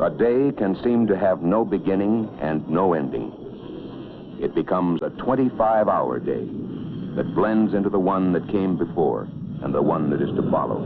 A day can seem to have no beginning and no ending. It becomes a 25-hour day that blends into the one that came before and the one that is to follow.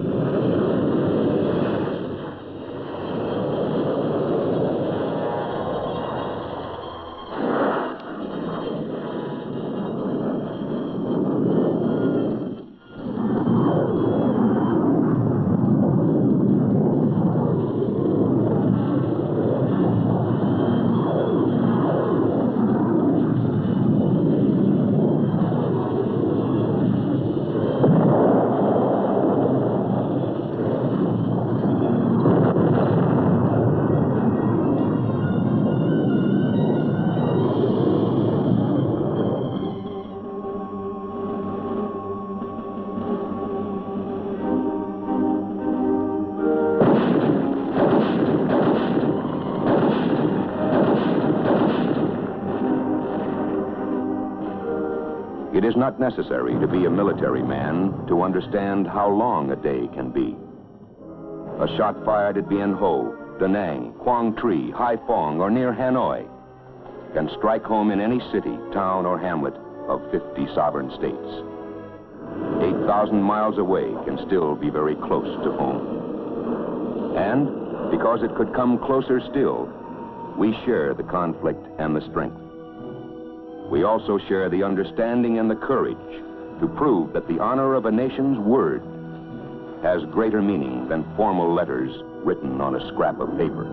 It is not necessary to be a military man to understand how long a day can be. A shot fired at Bien Ho, Da Nang, Quang Tri, Haiphong, or near Hanoi can strike home in any city, town, or hamlet of 50 sovereign states. 8,000 miles away can still be very close to home. And because it could come closer still, we share the conflict and the strength. We also share the understanding and the courage to prove that the honor of a nation's word has greater meaning than formal letters written on a scrap of paper.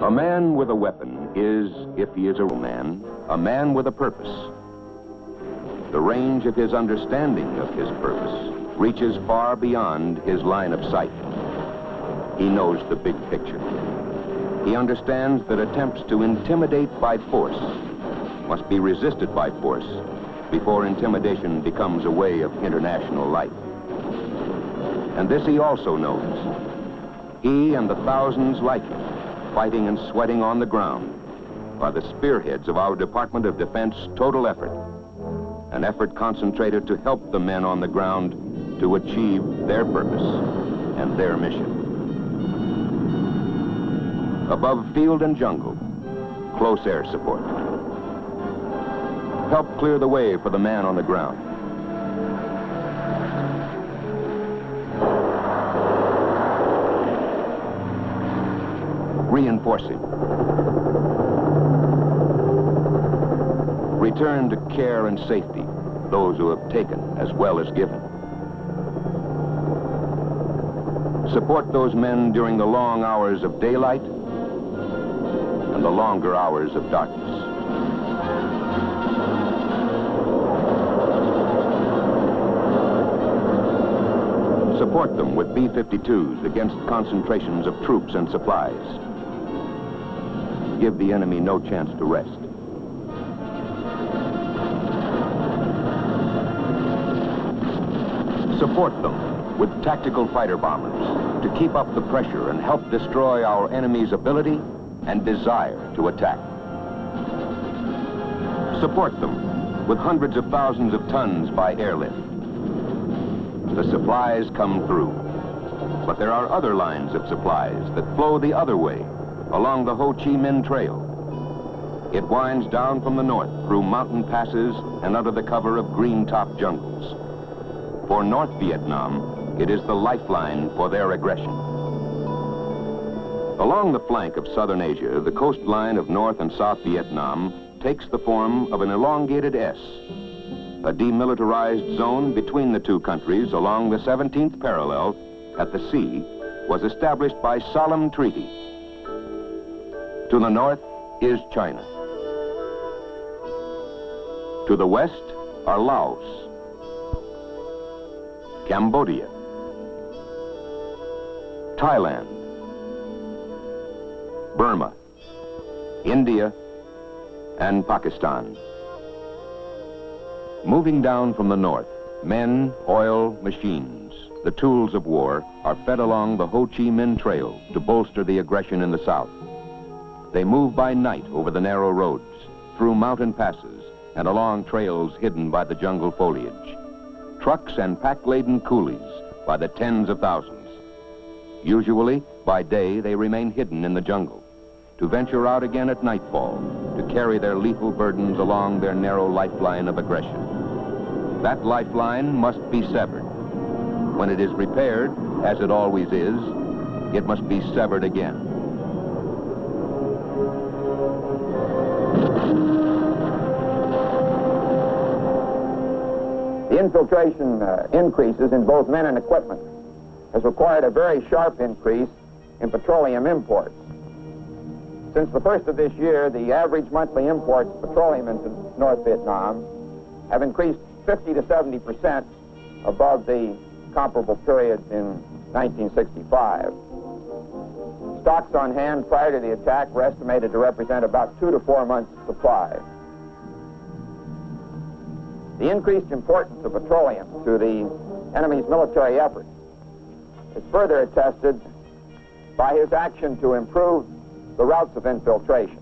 A man with a weapon is, if he is a man with a purpose. The range of his understanding of his purpose reaches far beyond his line of sight. He knows the big picture. He understands that attempts to intimidate by force must be resisted by force before intimidation becomes a way of international life. And this he also knows. He and the thousands like him, fighting and sweating on the ground, are the spearheads of our Department of Defense total effort, an effort concentrated to help the men on the ground to achieve their purpose and their mission. Above field and jungle, close air support. Help clear the way for the man on the ground. Reinforcing. Return to care and safety, those who have taken as well as given. Support those men during the long hours of daylight and the longer hours of darkness. Support them with B-52s against concentrations of troops and supplies. Give the enemy no chance to rest. Support them with tactical fighter bombers to keep up the pressure and help destroy our enemy's ability and desire to attack. Support them with hundreds of thousands of tons by airlift. The supplies come through, but there are other lines of supplies that flow the other way along the Ho Chi Minh Trail. It winds down from the north through mountain passes and under the cover of green-top jungles. For North Vietnam, it is the lifeline for their aggression. Along the flank of southern Asia, the coastline of North and South Vietnam takes the form of an elongated S. A demilitarized zone between the two countries along the 17th parallel at the sea was established by solemn treaty. To the north is China. To the west are Laos, Cambodia, Thailand, Burma, India, and Pakistan. Moving down from the north, men, oil, machines, the tools of war, are fed along the Ho Chi Minh Trail to bolster the aggression in the south. They move by night over the narrow roads, through mountain passes, and along trails hidden by the jungle foliage. Trucks and pack-laden coolies by the tens of thousands. Usually, by day, they remain hidden in the jungle, to venture out again at nightfall, to carry their lethal burdens along their narrow lifeline of aggression. That lifeline must be severed. When it is repaired, as it always is, it must be severed again. The infiltration increases in both men and equipment has required a very sharp increase in petroleum imports. Since the first of this year, the average monthly imports of petroleum into North Vietnam have increased 50 to 70% above the comparable period in 1965. Stocks on hand prior to the attack were estimated to represent about 2 to 4 months' supply. The increased importance of petroleum to the enemy's military effort is further attested by his action to improve the routes of infiltration.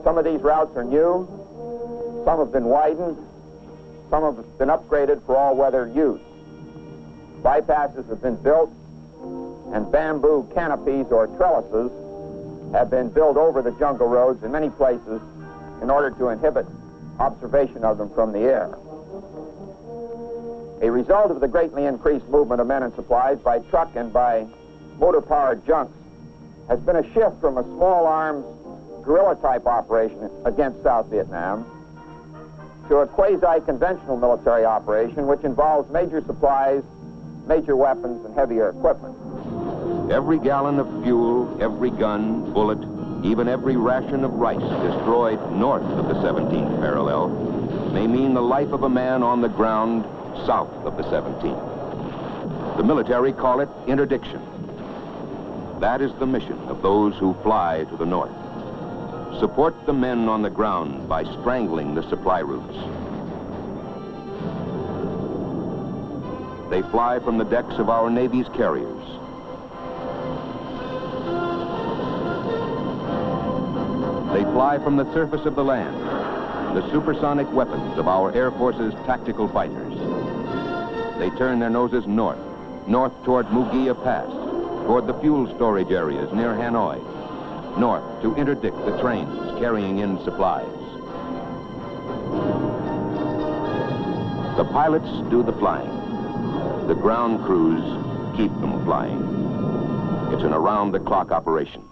Some of these routes are new, some have been widened, some have been upgraded for all-weather use. Bypasses have been built, and bamboo canopies or trellises have been built over the jungle roads in many places in order to inhibit observation of them from the air. A result of the greatly increased movement of men and supplies by truck and by motor-powered junks has been a shift from a small-arms guerrilla-type operation against South Vietnam to a quasi-conventional military operation which involves major supplies, major weapons, and heavier equipment. Every gallon of fuel, every gun, bullet, even every ration of rice destroyed north of the 17th parallel may mean the life of a man on the ground south of the 17th. The military call it interdiction. That is the mission of those who fly to the north. Support the men on the ground by strangling the supply routes. They fly from the decks of our Navy's carriers. They fly from the surface of the land, the supersonic weapons of our Air Force's tactical fighters. They turn their noses north toward Mugia Pass, toward the fuel storage areas near Hanoi, north to interdict the trains carrying in supplies. The pilots do the flying. The ground crews keep them flying. It's an around-the-clock operation.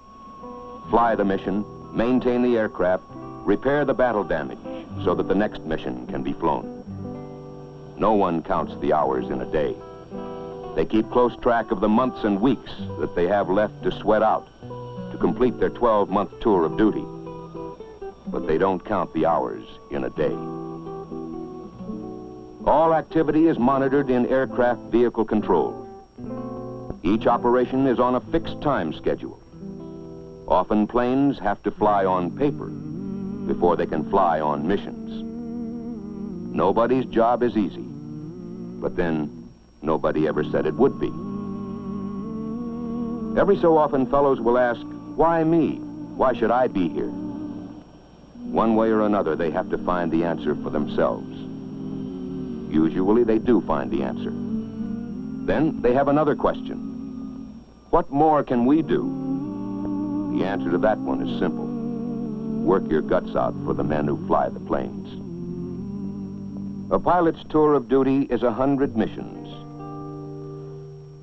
Fly the mission, maintain the aircraft, repair the battle damage so that the next mission can be flown. No one counts the hours in a day. They keep close track of the months and weeks that they have left to sweat out to complete their 12-month tour of duty. But they don't count the hours in a day. All activity is monitored in aircraft vehicle control. Each operation is on a fixed time schedule. Often planes have to fly on paper before they can fly on missions. Nobody's job is easy, but then nobody ever said it would be. Every so often fellows will ask, why me? Why should I be here? One way or another, they have to find the answer for themselves. Usually they do find the answer. Then they have another question. What more can we do? The answer to that one is simple. Work your guts out for the men who fly the planes. A pilot's tour of duty is 100 missions.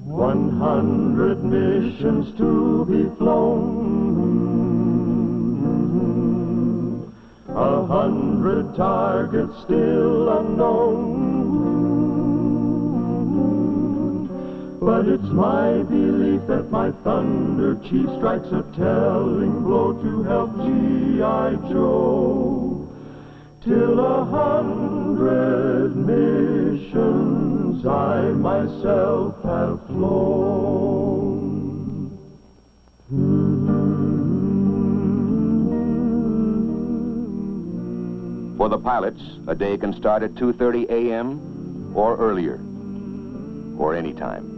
100 missions to be flown. 100 targets still unknown. But it's my belief that my Thunder Chief strikes a telling blow to help G.I. Joe. Till 100 missions I myself have flown. For the pilots, a day can start at 2:30 a.m. or earlier, or any time.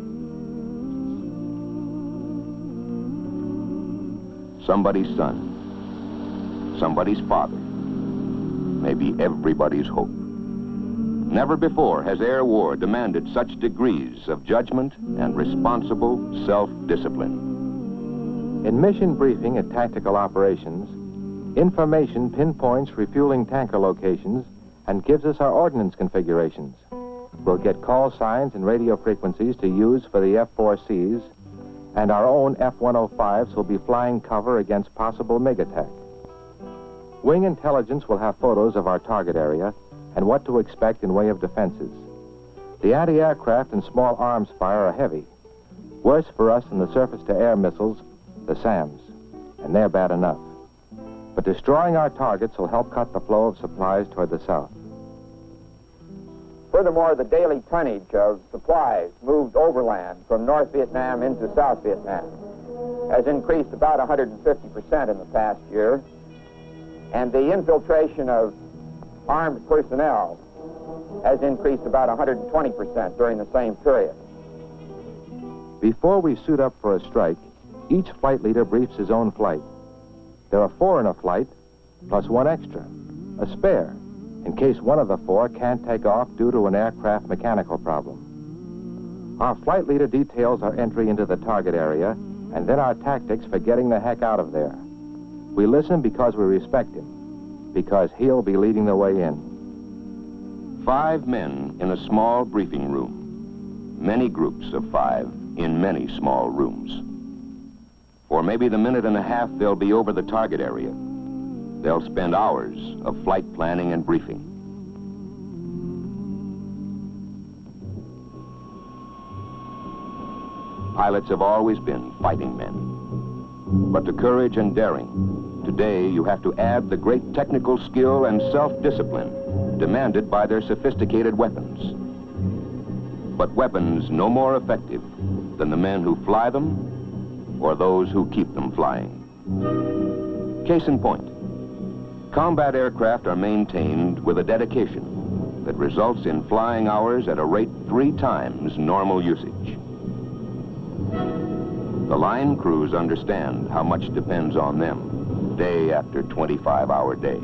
Somebody's son, somebody's father, maybe everybody's hope. Never before has air war demanded such degrees of judgment and responsible self-discipline. In mission briefing at tactical operations, information pinpoints refueling tanker locations and gives us our ordnance configurations. We'll get call signs and radio frequencies to use for the F-4Cs, and our own F-105s will be flying cover against possible MiG attack. Wing intelligence will have photos of our target area and what to expect in way of defenses. The anti-aircraft and small arms fire are heavy. Worse for us than the surface-to-air missiles, the SAMs, and they're bad enough. But destroying our targets will help cut the flow of supplies toward the south. Furthermore, the daily tonnage of supplies moved overland from North Vietnam into South Vietnam has increased about 150% in the past year, and the infiltration of armed personnel has increased about 120% during the same period. Before we suit up for a strike, each flight leader briefs his own flight. There are 4 in a flight, plus 1 extra, a spare, in case one of the 4 can't take off due to an aircraft mechanical problem. Our flight leader details our entry into the target area, and then our tactics for getting the heck out of there. We listen because we respect him, because he'll be leading the way in. 5 men in a small briefing room. Many groups of 5 in many small rooms. For maybe the minute and a half they'll be over the target area. They'll spend hours of flight planning and briefing. Pilots have always been fighting men. But to courage and daring, today you have to add the great technical skill and self-discipline demanded by their sophisticated weapons. But weapons no more effective than the men who fly them or those who keep them flying. Case in point, combat aircraft are maintained with a dedication that results in flying hours at a rate 3 times normal usage. The line crews understand how much depends on them day after 25-hour day.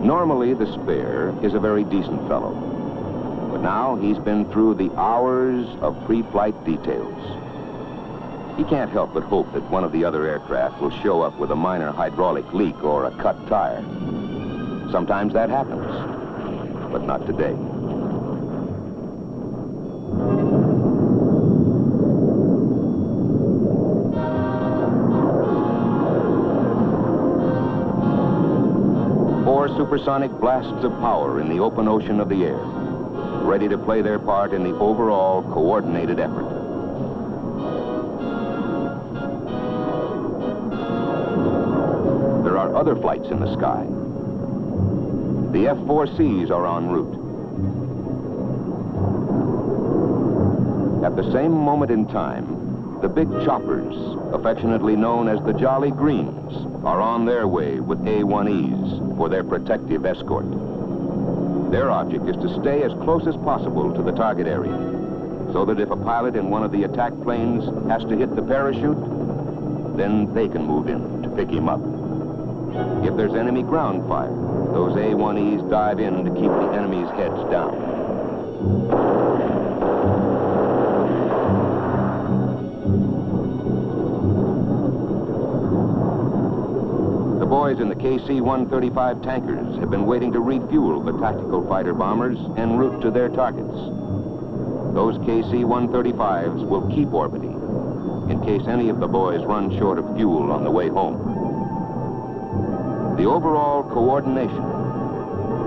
Normally, the spare is a very decent fellow. But now he's been through the hours of pre-flight details. He can't help but hope that one of the other aircraft will show up with a minor hydraulic leak or a cut tire. Sometimes that happens, but not today. Supersonic blasts of power in the open ocean of the air, ready to play their part in the overall coordinated effort. There are other flights in the sky. The F-4Cs are en route. At the same moment in time, the big choppers, affectionately known as the Jolly Greens, are on their way with A-1Es for their protective escort. Their object is to stay as close as possible to the target area, so that if a pilot in one of the attack planes has to hit the parachute, then they can move in to pick him up. If there's enemy ground fire, those A-1Es dive in to keep the enemy's heads down. The boys in the KC-135 tankers have been waiting to refuel the tactical fighter bombers en route to their targets. Those KC-135s will keep orbiting in case any of the boys run short of fuel on the way home. The overall coordination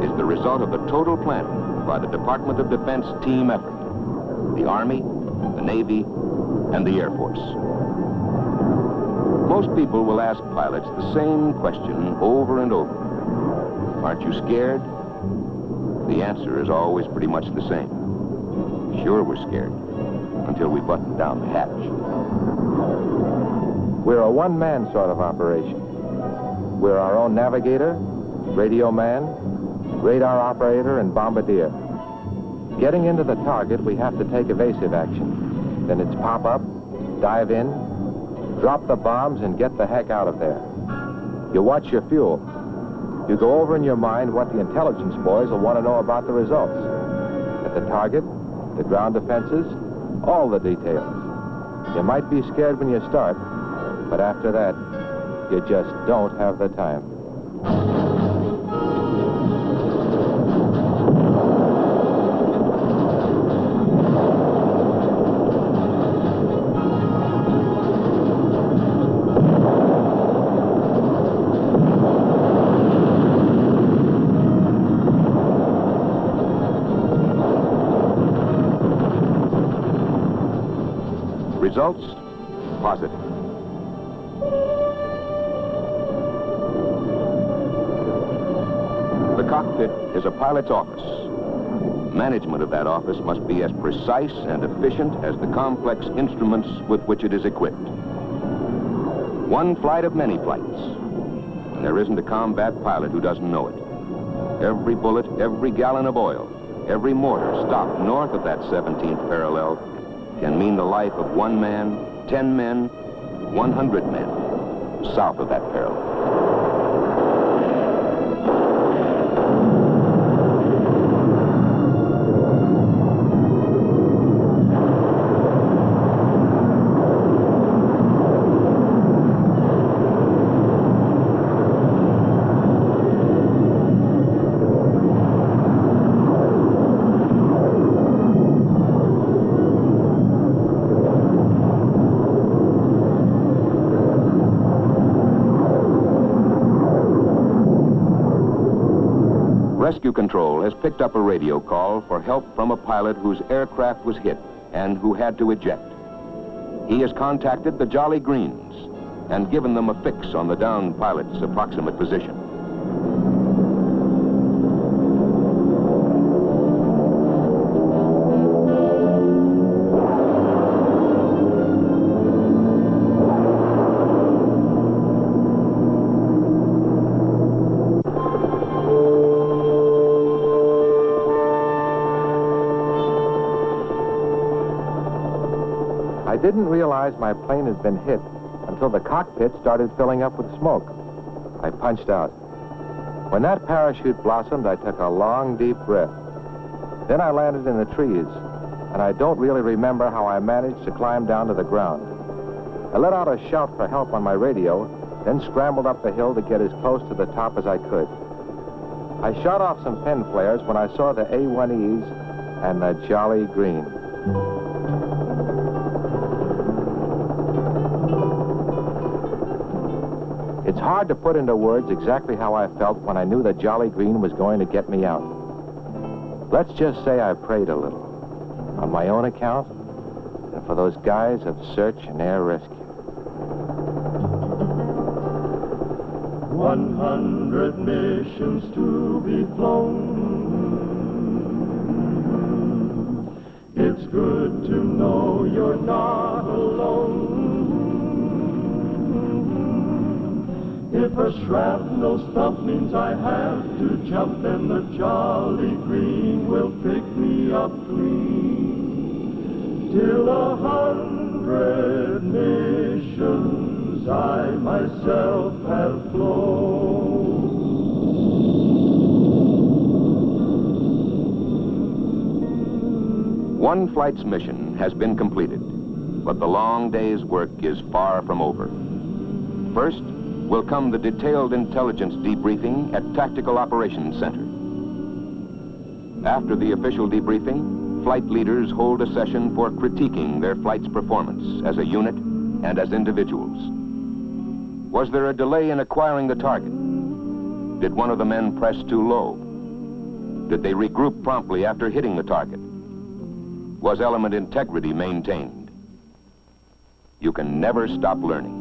is the result of the total planning by the Department of Defense team effort, the Army, the Navy, and the Air Force. Most people will ask pilots the same question over and over. Aren't you scared? The answer is always pretty much the same. Sure, we're scared, until we button down the hatch. We're a one-man sort of operation. We're our own navigator, radio man, radar operator, and bombardier. Getting into the target, we have to take evasive action. Then it's pop up, dive in, drop the bombs, and get the heck out of there. You watch your fuel. You go over in your mind what the intelligence boys will want to know about the results. At the target, the ground defenses, all the details. You might be scared when you start, but after that, you just don't have the time. Results? Positive. The cockpit is a pilot's office. Management of that office must be as precise and efficient as the complex instruments with which it is equipped. One flight of many flights. And there isn't a combat pilot who doesn't know it. Every bullet, every gallon of oil, every mortar stopped north of that 17th parallel can mean the life of 1 man, 10 men, 100 men south of that parallel. Rescue Control has picked up a radio call for help from a pilot whose aircraft was hit and who had to eject. He has contacted the Jolly Greens and given them a fix on the downed pilot's approximate position. I didn't realize my plane had been hit until the cockpit started filling up with smoke. I punched out. When that parachute blossomed, I took a long, deep breath. Then I landed in the trees, and I don't really remember how I managed to climb down to the ground. I let out a shout for help on my radio, then scrambled up the hill to get as close to the top as I could. I shot off some pen flares when I saw the A1Es and the Jolly Green. It's hard to put into words exactly how I felt when I knew the Jolly Green was going to get me out. Let's just say I prayed a little, on my own account, and for those guys of search and air rescue. 100 missions to be flown. It's good to know you're not alone. If a shrapnel stump means I have to jump, then the Jolly Green will pick me up clean. Till 100 missions I myself have flown. One flight's mission has been completed, but the long day's work is far from over. First will come the detailed intelligence debriefing at Tactical Operations Center. After the official debriefing, flight leaders hold a session for critiquing their flight's performance as a unit and as individuals. Was there a delay in acquiring the target? Did one of the men press too low? Did they regroup promptly after hitting the target? Was element integrity maintained? You can never stop learning.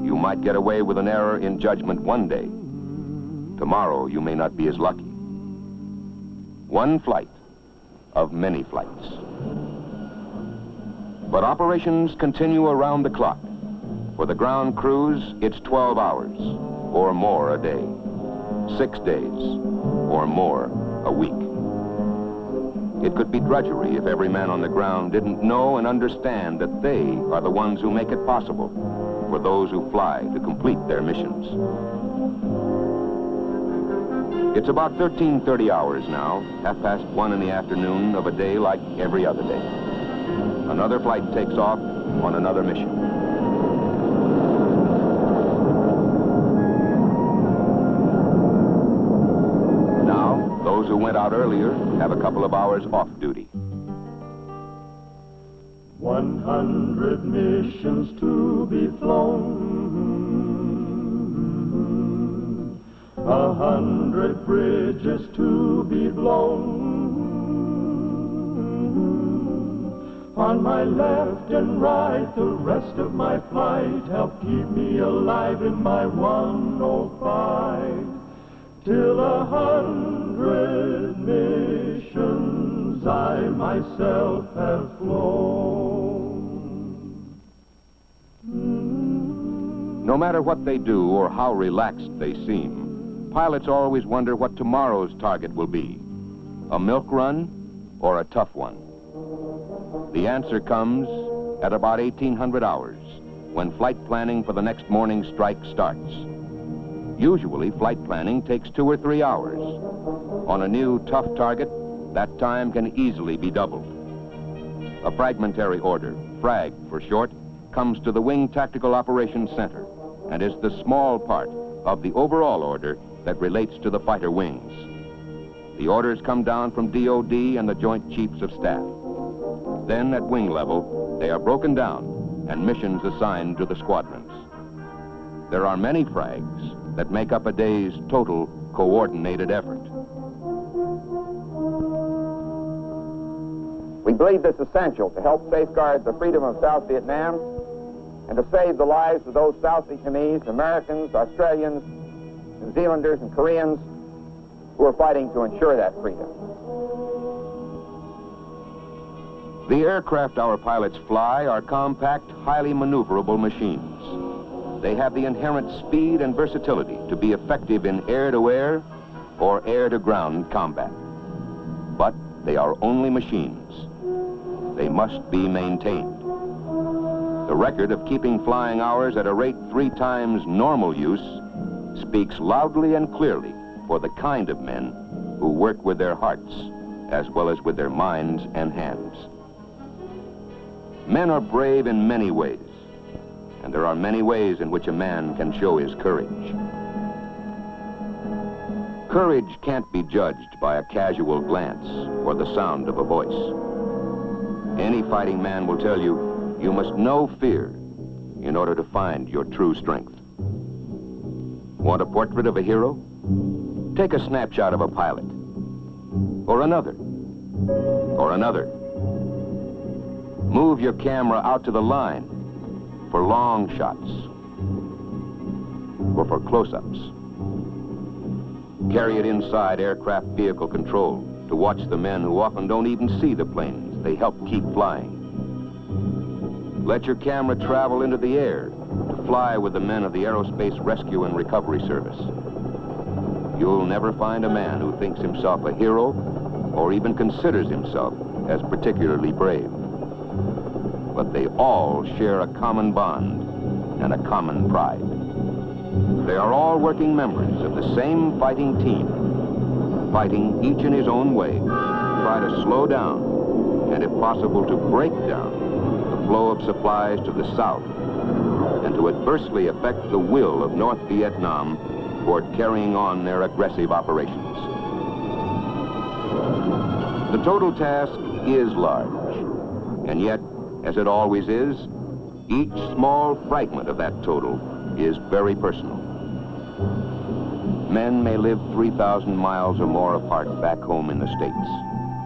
You might get away with an error in judgment one day. Tomorrow, you may not be as lucky. One flight of many flights. But operations continue around the clock. For the ground crews, it's 12 hours or more a day, 6 days or more a week. It could be drudgery if every man on the ground didn't know and understand that they are the ones who make it possible for those who fly to complete their missions. It's about 13:30 hours now, 1:30 in the afternoon of a day like every other day. Another flight takes off on another mission. Now, those who went out earlier have a couple of hours off duty. 100 missions to be flown, 100 bridges to be blown. On my left and right, the rest of my flight help keep me alive in my 105. Till 100 missions I myself have flown. No matter what they do or how relaxed they seem, pilots always wonder what tomorrow's target will be. A milk run or a tough one? The answer comes at about 1800 hours, when flight planning for the next morning's strike starts. Usually, flight planning takes 2 or 3 hours. On a new tough target, that time can easily be doubled. A fragmentary order, FRAG for short, comes to the Wing Tactical Operations Center and is the small part of the overall order that relates to the fighter wings. The orders come down from DOD and the Joint Chiefs of Staff. Then, at wing level, they are broken down and missions assigned to the squadrons. There are many frags that make up a day's total coordinated effort. We believe this essential to help safeguard the freedom of South Vietnam and to save the lives of those South Vietnamese, Americans, Australians, New Zealanders, and Koreans who are fighting to ensure that freedom. The aircraft our pilots fly are compact, highly maneuverable machines. They have the inherent speed and versatility to be effective in air-to-air or air-to-ground combat. But they are only machines. They must be maintained. The record of keeping flying hours at a rate 3 times normal use speaks loudly and clearly for the kind of men who work with their hearts as well as with their minds and hands. Men are brave in many ways, and there are many ways in which a man can show his courage. Courage can't be judged by a casual glance or the sound of a voice. Any fighting man will tell you, you must know fear in order to find your true strength. Want a portrait of a hero? Take a snapshot of a pilot, or another, or another. Move your camera out to the line for long shots or for close-ups. Carry it inside aircraft vehicle control to watch the men who often don't even see the planes they help keep flying. Let your camera travel into the air to fly with the men of the Aerospace Rescue and Recovery Service. You'll never find a man who thinks himself a hero or even considers himself as particularly brave. But they all share a common bond and a common pride. They are all working members of the same fighting team, fighting each in his own way to try to slow down and, if possible, to break down the flow of supplies to the south and to adversely affect the will of North Vietnam toward carrying on their aggressive operations. The total task is large, and yet, as it always is, each small fragment of that total is very personal. Men may live 3,000 miles or more apart back home in the States,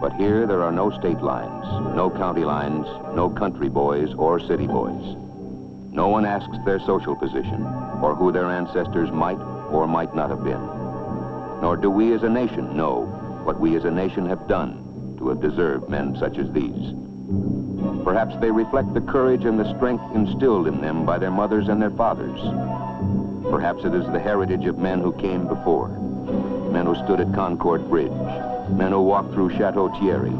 but here there are no state lines, no county lines, no country boys or city boys. No one asks their social position or who their ancestors might or might not have been. Nor do we as a nation know what we as a nation have done to have deserved men such as these. Perhaps they reflect the courage and the strength instilled in them by their mothers and their fathers. Perhaps it is the heritage of men who came before, men who stood at Concord Bridge, men who walked through Chateau Thierry,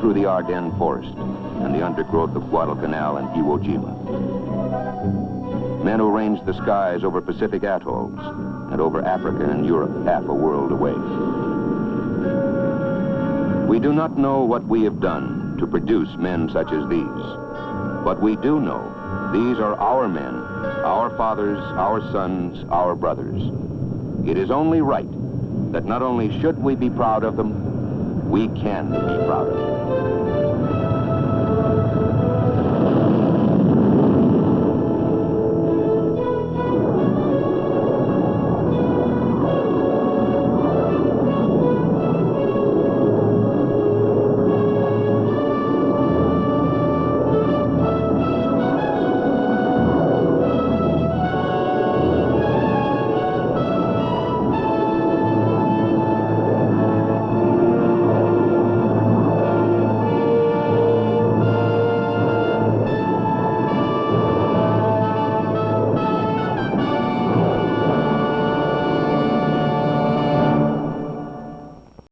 through the Ardennes Forest, and the undergrowth of Guadalcanal and Iwo Jima. Men who ranged the skies over Pacific atolls and over Africa and Europe, half a world away. We do not know what we have done to produce men such as these, but we do know these are our men, our fathers, our sons, our brothers. It is only right that not only should we be proud of them, we can be proud of them.